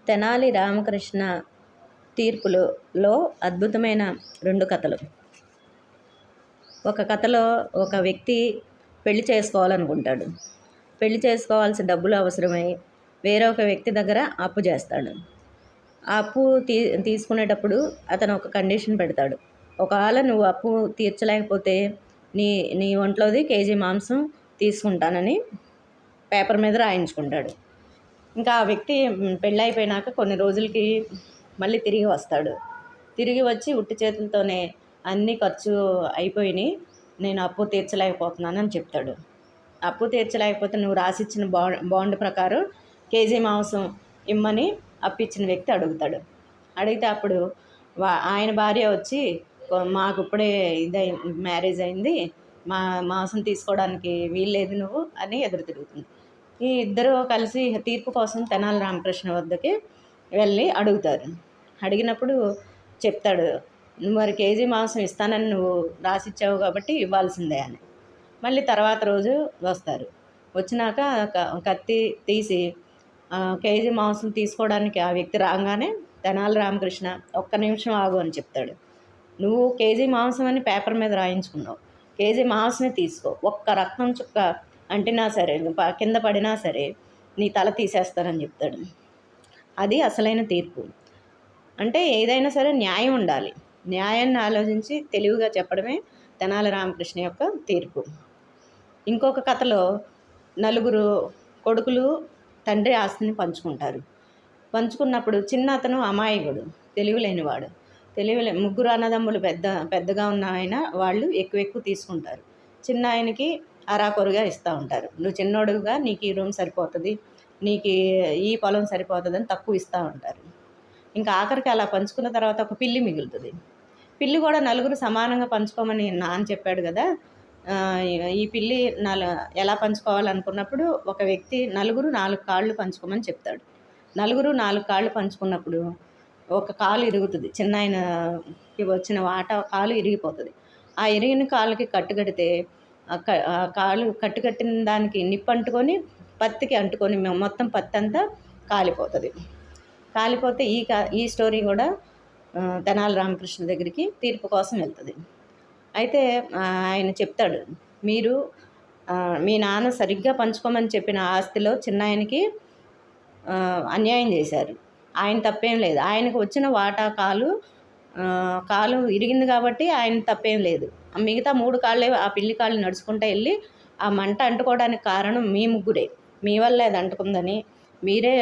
తెనాలి రామకృష్ణ తీర్పులో అద్భుతమైన 2 కథలు. ఒక కథలో ఒక వ్యక్తి పెళ్లి చేసుకోవాలనుకుంటాడు. పెళ్లి చేసుకోవాల్సిన డబ్బులు అవసరమై వేరొక వ్యక్తి దగ్గర అప్పు చేస్తాడు. ఆ అప్పు తీసుకునేటప్పుడు అతను ఒక కండిషన్ పెడతాడు. ఒకవేళ నువ్వు అప్పు తీర్చలేకపోతే నీ నీ ఒంట్లోది కేజీ మాంసం తీసుకుంటానని పేపర్ మీద రాయించుకుంటాడు. ఇంకా ఆ వ్యక్తి పెళ్ళైపోయినాక కొన్ని రోజులకి మళ్ళీ తిరిగి వస్తాడు. తిరిగి వచ్చి ఉట్టి చేతులతోనే అన్నీ ఖర్చు అయిపోయినాయి, నేను అప్పు తీర్చలేకపోతున్నానని చెప్తాడు. అప్పు తీర్చలేకపోతే నువ్వు రాసిచ్చిన బాండ్ ప్రకారం కేజీ మాంసం ఇమ్మని అప్పిచ్చిన వ్యక్తి అడుగుతాడు. అడిగితే అప్పుడు ఆయన భార్య వచ్చి, మాకు ఇప్పుడే మ్యారేజ్ అయింది, మా మాంసం తీసుకోవడానికి వీల్లేదు నువ్వు అని ఎదురు తిరుగుతుంది. ఈ ఇద్దరు కలిసి తీర్పు కోసం తెనాలి రామకృష్ణ వద్దకి వెళ్ళి అడుగుతారు. అడిగినప్పుడు చెప్తాడు, మరి కేజీ మాంసం ఇస్తానని నువ్వు రాసిచ్చావు కాబట్టి ఇవ్వాల్సిందే అని. మళ్ళీ తర్వాత రోజు వస్తారు. వచ్చినాక కత్తి తీసి కేజీ మాంసం తీసుకోవడానికి ఆ వ్యక్తి రాగానే తెనాలి రామకృష్ణ ఒక్క నిమిషం ఆగు అని చెప్తాడు. నువ్వు కేజీ మాంసం అని పేపర్ మీద రాయించుకున్నావు, కేజీ మాంసమే తీసుకో, ఒక్క రక్తం చుక్క అంటినా సరే కింద పడినా సరే నీ తల తీసేస్తానని చెప్తాడు. అది అసలైన తీర్పు. అంటే ఏదైనా సరే న్యాయం ఉండాలి. న్యాయాన్ని ఆలోచించి తెలివిగా చెప్పడమే తెనాలి రామకృష్ణ యొక్క తీర్పు. ఇంకొక కథలో నలుగురు కొడుకులు తండ్రి ఆస్తిని పంచుకుంటారు. పంచుకున్నప్పుడు చిన్న అతను అమాయకుడు, తెలివిలేనివాడు. ముగ్గురు అన్నదమ్ములు పెద్దగా ఉన్న ఆయన వాళ్ళు ఎక్కువ తీసుకుంటారు. చిన్న ఆయనకి అరాకొరగా ఇస్తూ ఉంటారు. నువ్వు చిన్నోడుగా నీకు ఈ రూమ్ సరిపోతుంది, నీకు ఈ పొలం సరిపోతుంది అని తక్కువ ఇస్తూ ఉంటారు. ఇంకా ఆఖరికి అలా పంచుకున్న తర్వాత ఒక పిల్లి మిగులుతుంది. పిల్లి కూడా నలుగురు సమానంగా పంచుకోమని నాన్న చెప్పాడు కదా. ఈ పిల్లి ఎలా పంచుకోవాలనుకున్నప్పుడు ఒక వ్యక్తి నలుగురు 4 కాళ్ళు పంచుకోమని చెప్తాడు. నలుగురు 4 కాళ్ళు పంచుకున్నప్పుడు ఒక కాలు ఇరుగుతుంది. చిన్న ఆయనకి వచ్చిన వాటా కాలు ఇరిగిపోతుంది. ఆ ఇరిగిన కాలుకి కట్టుకడితే ఆ కాలు కట్టుకట్టిన దానికి నిప్పు అంటుకొని పత్తికి అంటుకొని మొత్తం పత్తి అంతా కాలిపోతుంది. కాలిపోతే ఈ స్టోరీ కూడా తెనాలి రామకృష్ణ దగ్గరికి తీర్పు కోసం వెళ్తుంది. అయితే ఆయన చెప్తాడు, మీరు మీ నాన్న సరిగ్గా పంచుకోమని చెప్పిన ఆస్తిలో చిన్న ఆయనకి అన్యాయం చేశారు. ఆయన తప్పేం లేదు. ఆయనకు వచ్చిన వాటా కాలు ఇరిగింది కాబట్టి ఆయన తప్పేం లేదు. మిగతా 3 కాళ్ళే ఆ పిల్లి కాళ్ళు నడుచుకుంటూ వెళ్ళి ఆ మంట అంటుకోవడానికి కారణం మీ ముగ్గురే. మీ వల్ల అది అంటుకుందని మీరే